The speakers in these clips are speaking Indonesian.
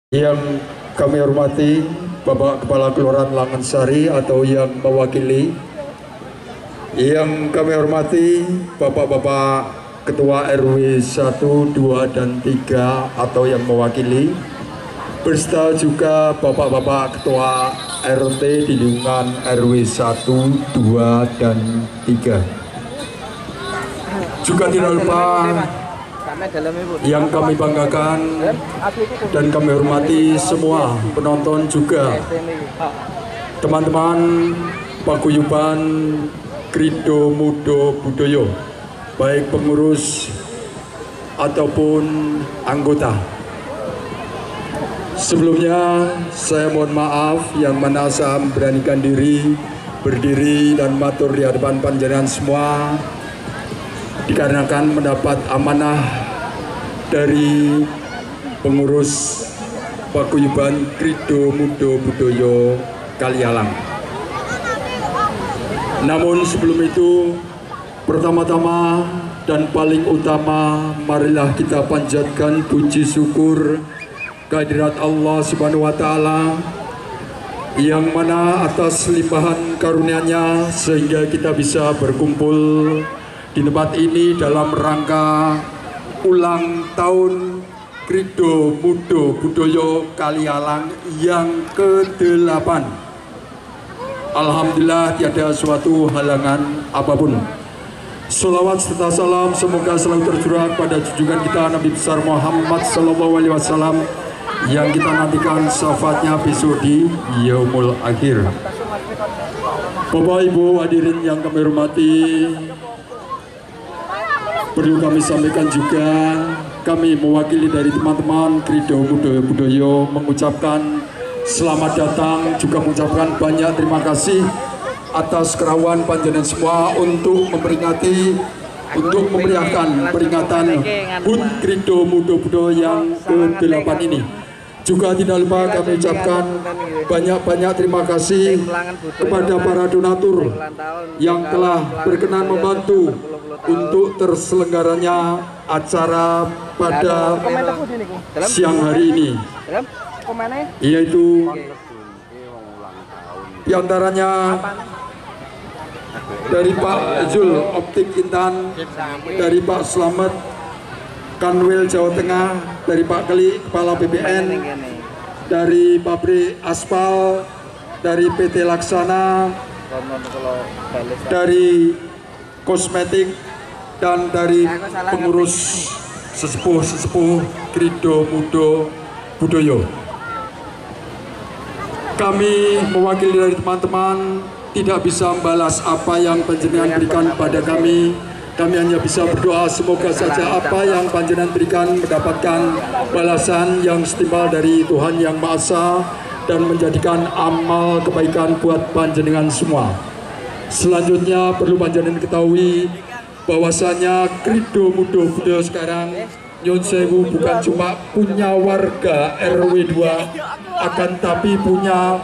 Yang kami hormati Bapak Kepala Kelurahan Langensari atau yang mewakili, yang kami hormati Bapak-Bapak Ketua RW 1, 2, dan 3 atau yang mewakili, beserta juga Bapak-Bapak Ketua RT di lingkungan RW 1, 2, dan 3. Juga tidak lupa yang kami banggakan dan kami hormati semua penonton juga, teman-teman paguyuban Krido Mudo Budoyo, baik pengurus ataupun anggota. Sebelumnya saya mohon maaf yang mana saya memberanikan diri berdiri dan matur di hadapan panjenengan semua dikarenakan mendapat amanah dari pengurus paguyuban Krido Mudo Budoyo Kalialang. Namun sebelum itu, pertama-tama dan paling utama, marilah kita panjatkan puji syukur kehadirat Allah Subhanahu wa Ta'ala, yang mana atas limpahan karunia-Nya sehingga kita bisa berkumpul di tempat ini dalam rangka ulang tahun Krido Mudo Budoyo Kalialang yang ke-8. Alhamdulillah tiada suatu halangan apapun. Salawat serta salam semoga selalu tercurah pada junjungan kita Nabi besar Muhammad SAW yang kita nantikan syafaatnya besok di Yaumul Akhir. Bapak Ibu hadirin yang kami hormati, perlu kami sampaikan juga, kami mewakili dari teman-teman Krido Mudo Budoyo mengucapkan selamat datang, juga mengucapkan banyak terima kasih atas kerawan panjenengan semua untuk memperingati, untuk memeriahkan peringatan HUT Krido Mudo Budoyo yang ke-8 ini. Juga tidak lupa kami ucapkan banyak-banyak terima kasih kepada para donatur yang telah berkenan membantu untuk terselenggaranya acara pada siang hari ini, yaitu diantaranya dari Pak Zul Optik Intan, dari Pak Slamet Kanwil Jawa Tengah, dari Pak Keli Kepala BPN, dari pabrik aspal, dari PT Laksana, dari kosmetik, dan dari pengurus sesepuh Krido Mudo Budoyo. Kami mewakili dari teman-teman tidak bisa membalas apa yang panjenengan berikan pada kami. Kami hanya bisa berdoa semoga saja apa yang panjenengan berikan mendapatkan balasan yang setimpal dari Tuhan Yang Maha Esa dan menjadikan amal kebaikan buat panjenengan semua. Selanjutnya perlu panjenengan ketahui bahwasanya Krido Mudo Budoyo sekarang Nyun Sewu bukan cuma punya warga RW 2, akan tapi punya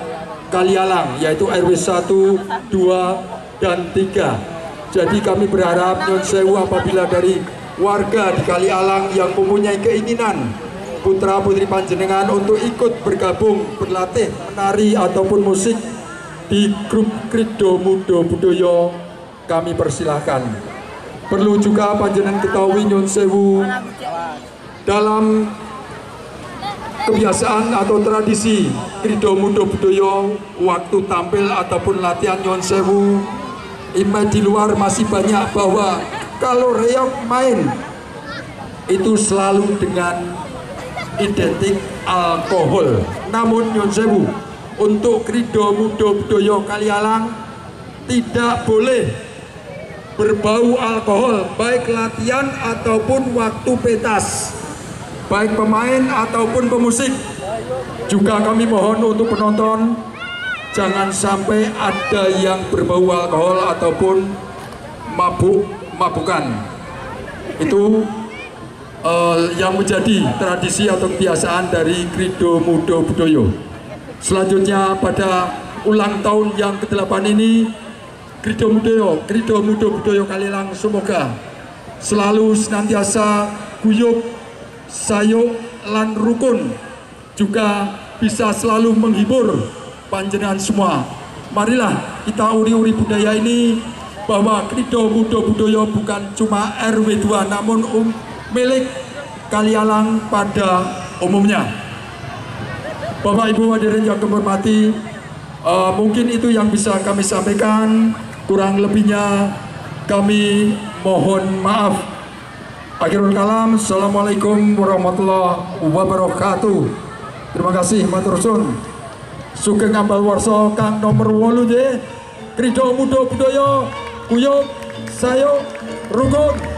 Kalialang, yaitu RW 1, 2, dan 3. Jadi kami berharap Nyun Sewu apabila dari warga di Kalialang yang mempunyai keinginan putra putri panjenengan untuk ikut bergabung berlatih menari ataupun musik di grup Krido Mudo Budoyo, kami persilahkan. Perlu juga panjenengan ketahui Nyun Sewu dalam kebiasaan atau tradisi Krido Mudo Budoyo, waktu tampil ataupun latihan Nyun Sewu di luar masih banyak bahwa kalau reog main itu selalu dengan identik alkohol. Namun Nyun Sewu untuk Krido Mudo Budoyo Kalialang tidak boleh berbau alkohol, baik latihan ataupun waktu pentas, baik pemain ataupun pemusik. Juga kami mohon untuk penonton jangan sampai ada yang berbau alkohol ataupun mabukan. Itu yang menjadi tradisi atau kebiasaan dari Krido Mudo Budoyo. Selanjutnya pada ulang tahun yang ke-8 ini, Krido Mudo Budoyo Kalilang semoga selalu senantiasa guyup, sayuk, lan rukun, juga bisa selalu menghibur panjenengan semua. Marilah kita uri-uri budaya ini, bahwa Krido Mudo Budoyo bukan cuma RW 2 namun milik Kalialang pada umumnya. Bapak Ibu hadirin yang kami hormati, mungkin itu yang bisa kami sampaikan, kurang lebihnya kami mohon maaf. Akhirul kalam, assalamualaikum warahmatullahi wabarakatuh. Terima kasih matur suwun. Sugeng ngambal warsa kang nomor 8 nggih. Krido Mudo Budoyo guyup sayuk rukun.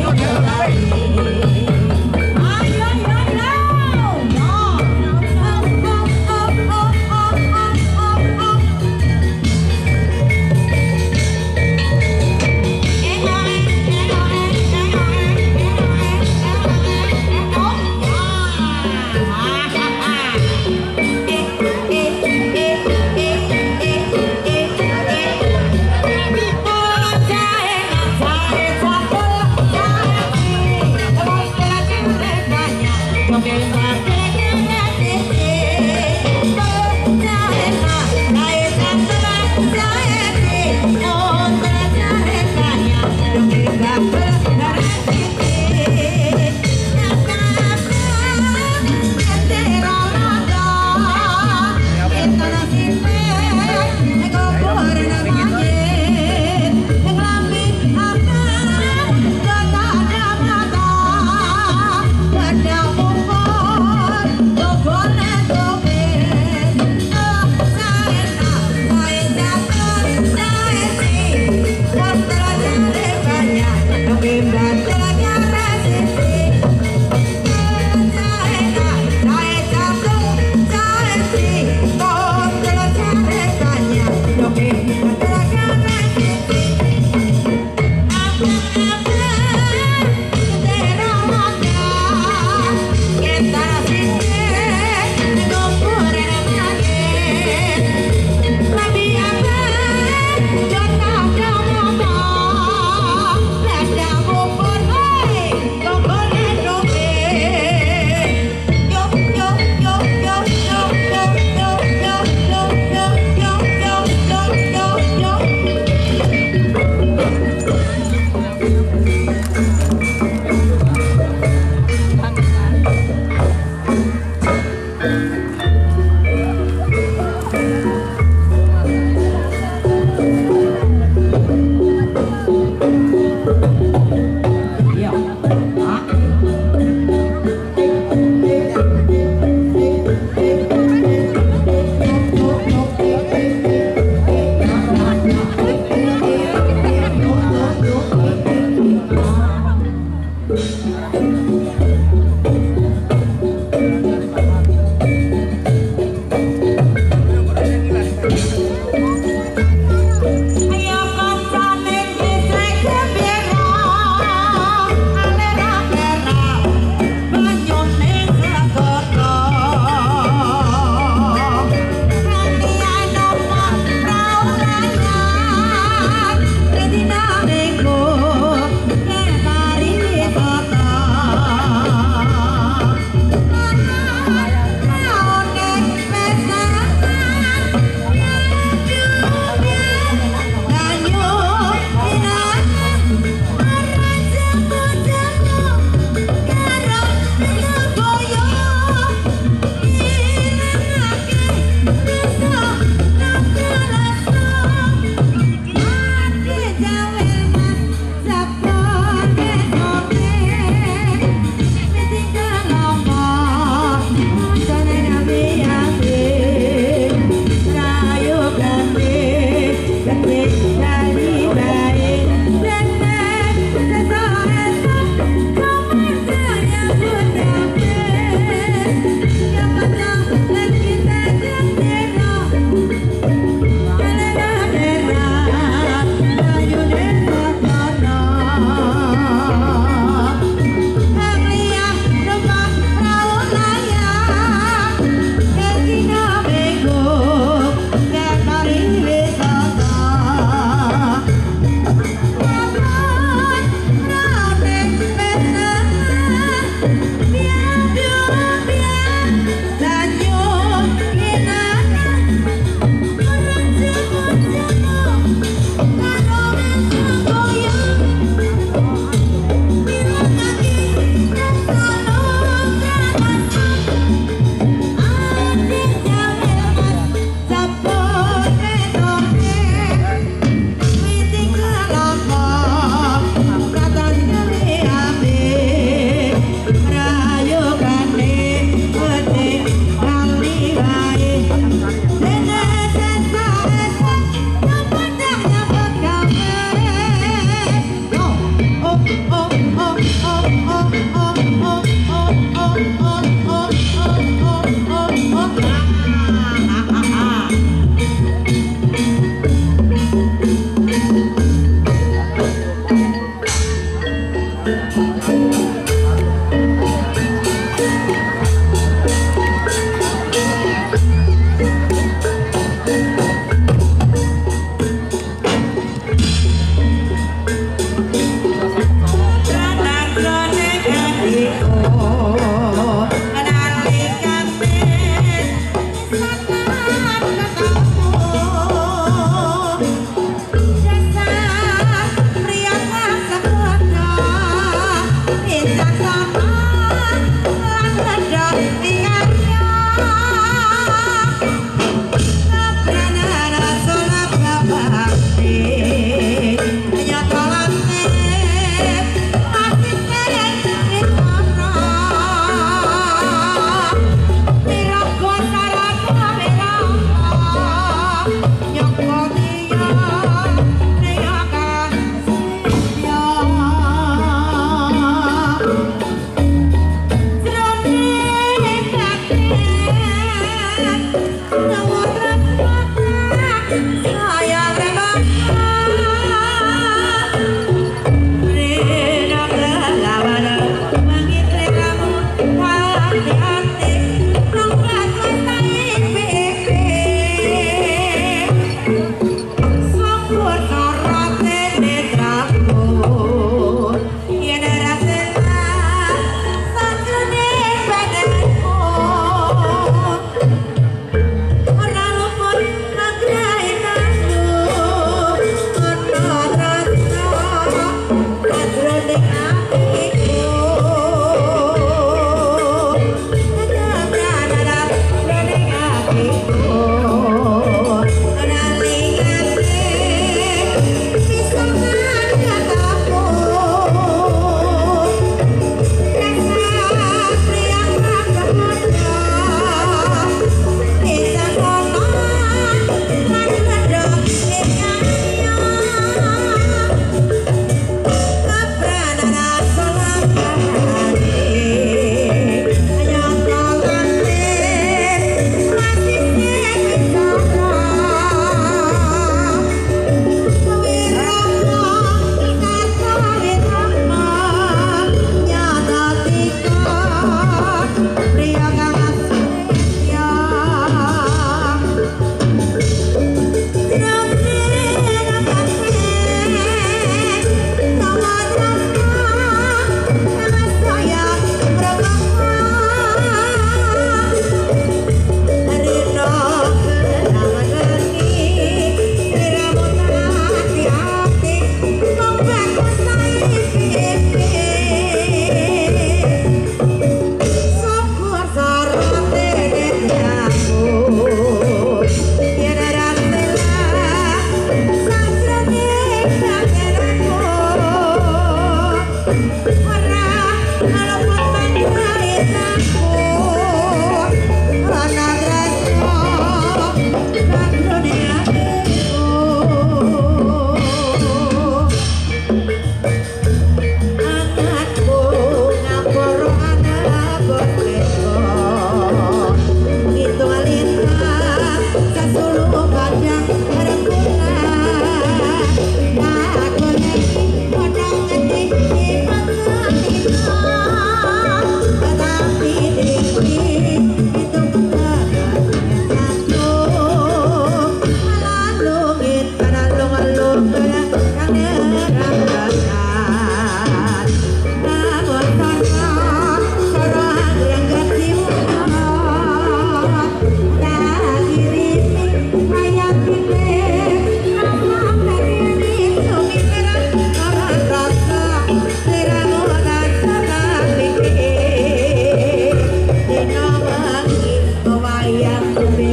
Yoga,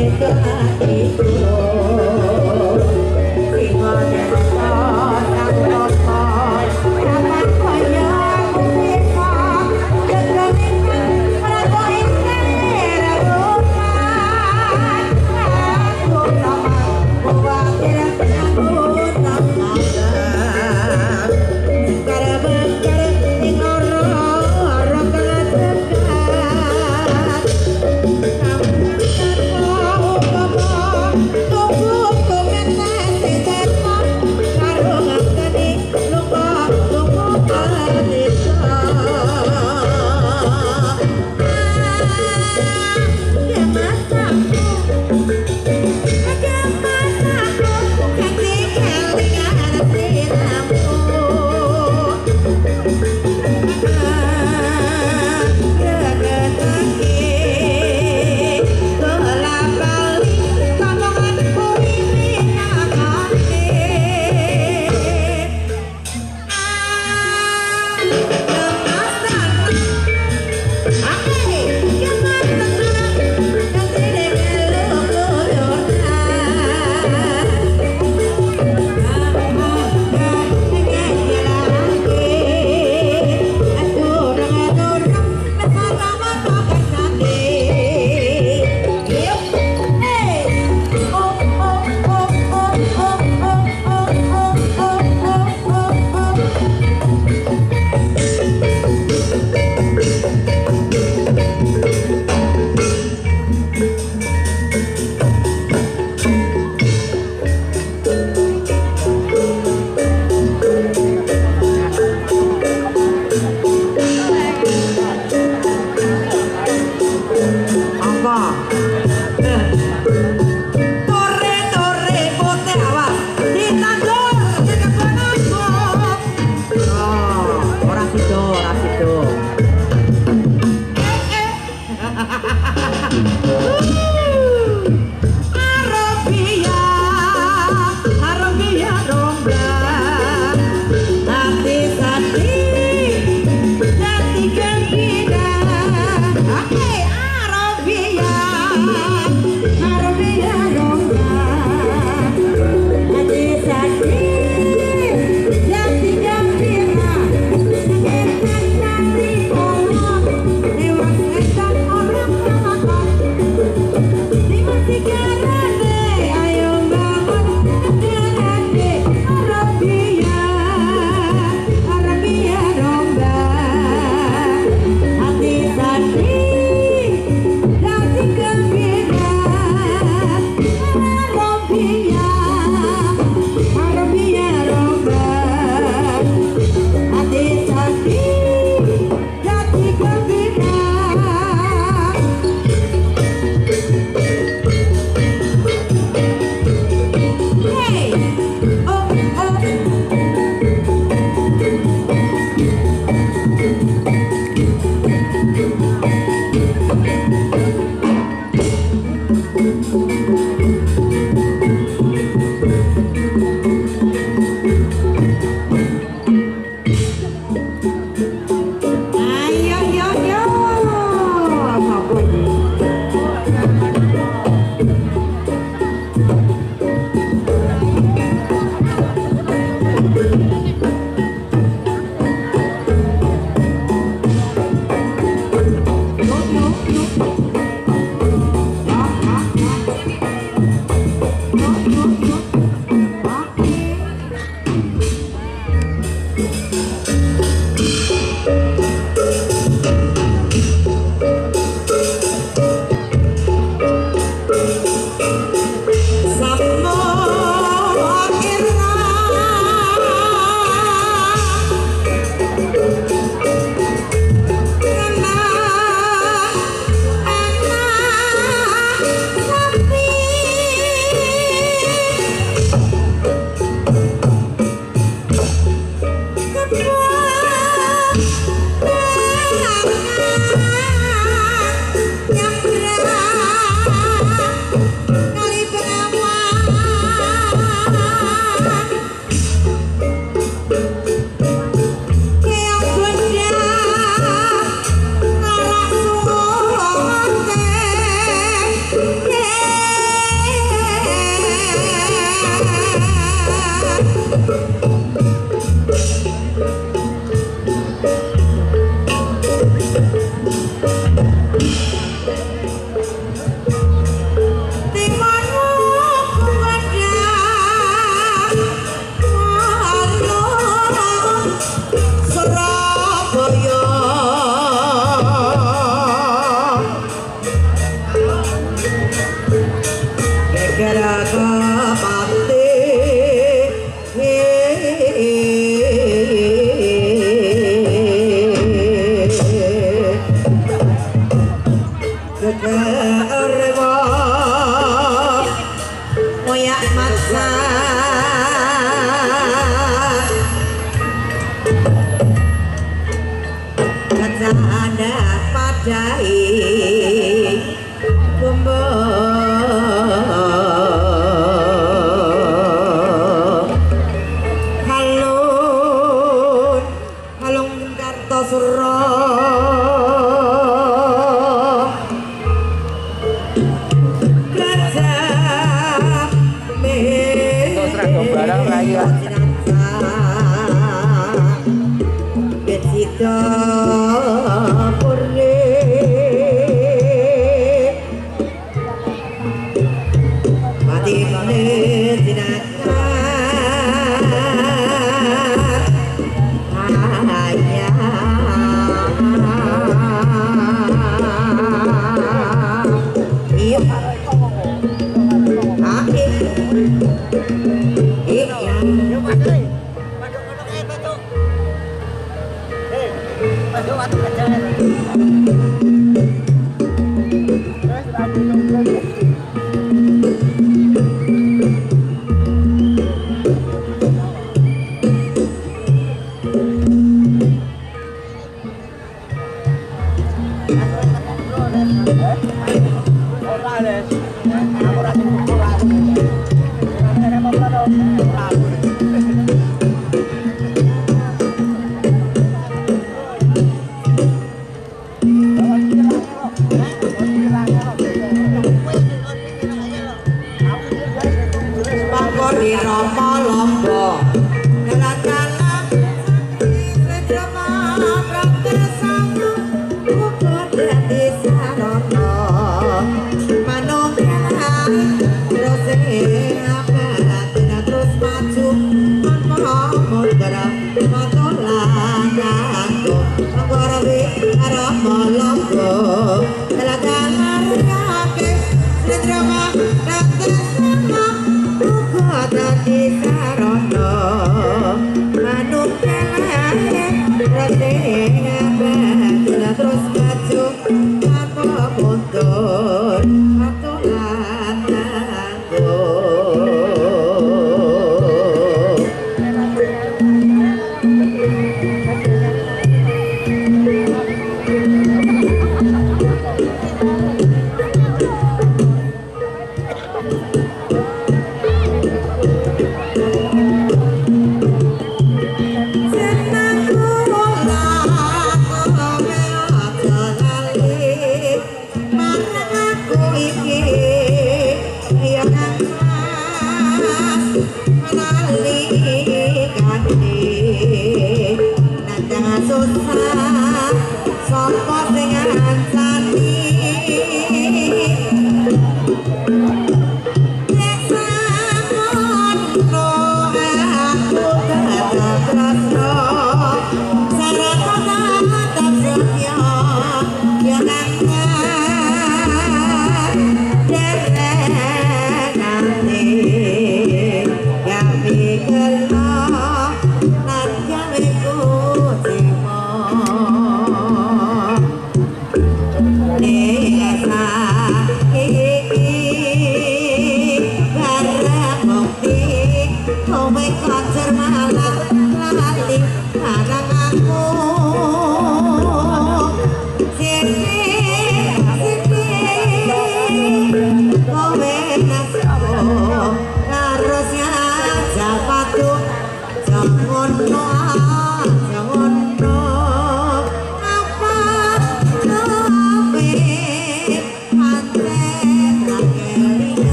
Nyamra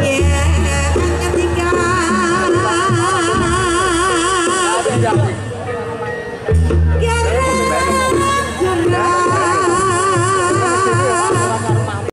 Yeah.